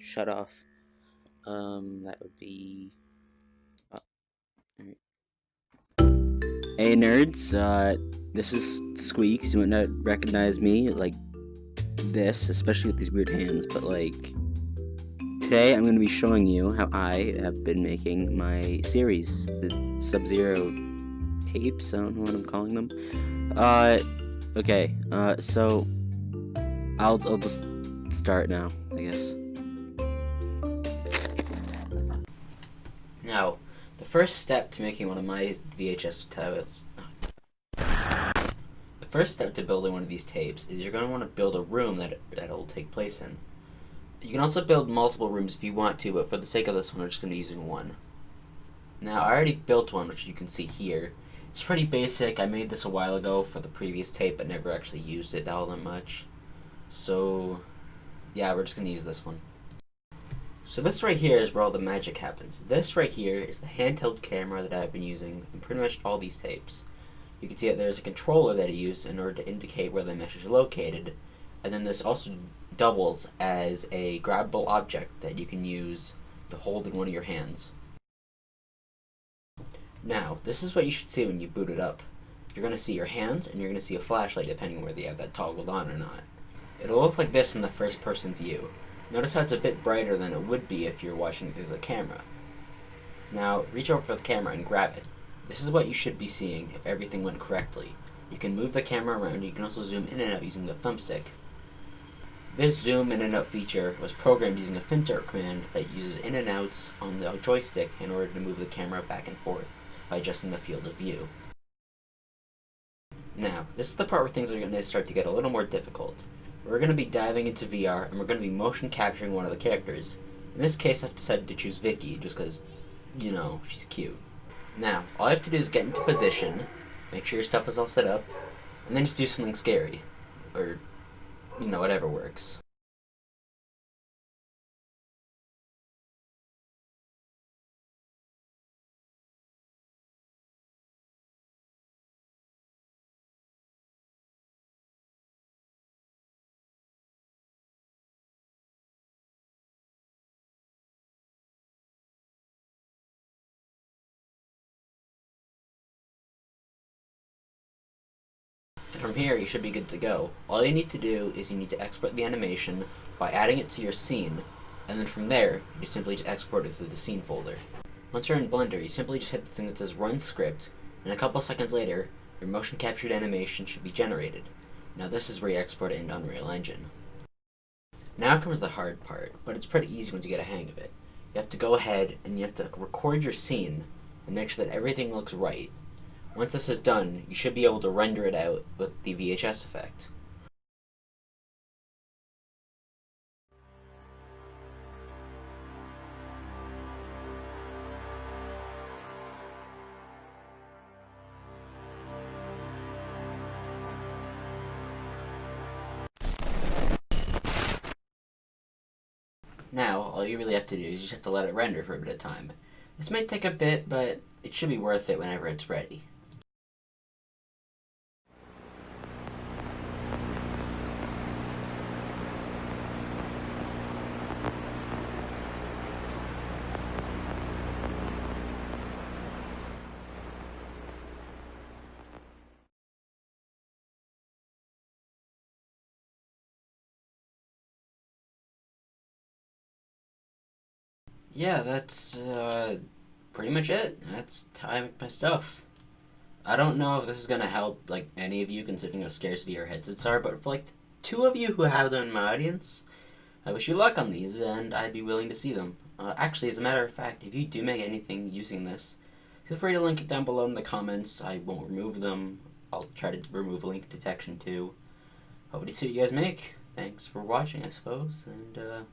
shut off. That would be. Oh, alright. Hey nerds, this is Squeaks. You might not recognize me like this, especially with these weird hands, but today I'm going to be showing you how I have been making my series, the Sub-Zero tapes. I don't know what I'm calling them. Okay. So I'll just start now, I guess. Now, the first step to making one of my VHS tapes, the first step to building one of these tapes is you're going to want to build a room that'll take place in. You can also build multiple rooms if you want to, but for the sake of this one, we're just going to be using one. Now, I already built one, which you can see here. It's pretty basic. I made this a while ago for the previous tape, but never actually used it all that much. So, yeah, we're just going to use this one. So this right here is where all the magic happens. This right here is the handheld camera that I've been using in pretty much all these tapes. You can see that there's a controller that I use in order to indicate where the mesh is located, and then this also doubles as a grabbable object that you can use to hold in one of your hands. Now, this is what you should see when you boot it up. You're going to see your hands, and you're going to see a flashlight depending on whether you have that toggled on or not. It'll look like this in the first person view. Notice how it's a bit brighter than it would be if you're watching it through the camera. Now, reach over for the camera and grab it. This is what you should be seeing if everything went correctly. You can move the camera around, and you can also zoom in and out using the thumbstick. This zoom in and out feature was programmed using a filter command that uses in and outs on the joystick in order to move the camera back and forth by adjusting the field of view. Now, this is the part where things are going to start to get a little more difficult. We're going to be diving into VR, and we're going to be motion capturing one of the characters. In this case, I've decided to choose Vicky, just because, you know, she's cute. Now, all you have to do is get into position, make sure your stuff is all set up, and then just do something scary. Or, you know, whatever works. And from here, you should be good to go. All you need to do is you need to export the animation by adding it to your scene, and then from there, you simply just export it through the scene folder. Once you're in Blender, you simply just hit the thing that says Run Script, and a couple seconds later, your motion captured animation should be generated. Now this is where you export it into Unreal Engine. Now comes the hard part, but it's pretty easy once you get a hang of it. You have to go ahead and you have to record your scene and make sure that everything looks right. Once this is done, you should be able to render it out with the VHS effect. Now, all you really have to do is you just have to let it render for a bit of time. This may take a bit, but it should be worth it whenever it's ready. Yeah, that's pretty much it. That's how I make my stuff. I don't know if this is gonna help like any of you considering how scarce VR headsets are, but for like two of you who have them in my audience, I wish you luck on these, and I'd be willing to see them. Actually, as a matter of fact, if you do make anything using this, feel free to link it down below in the comments. I won't remove them. I'll try to remove link detection too. Hope to see what you guys make. Thanks for watching, I suppose, and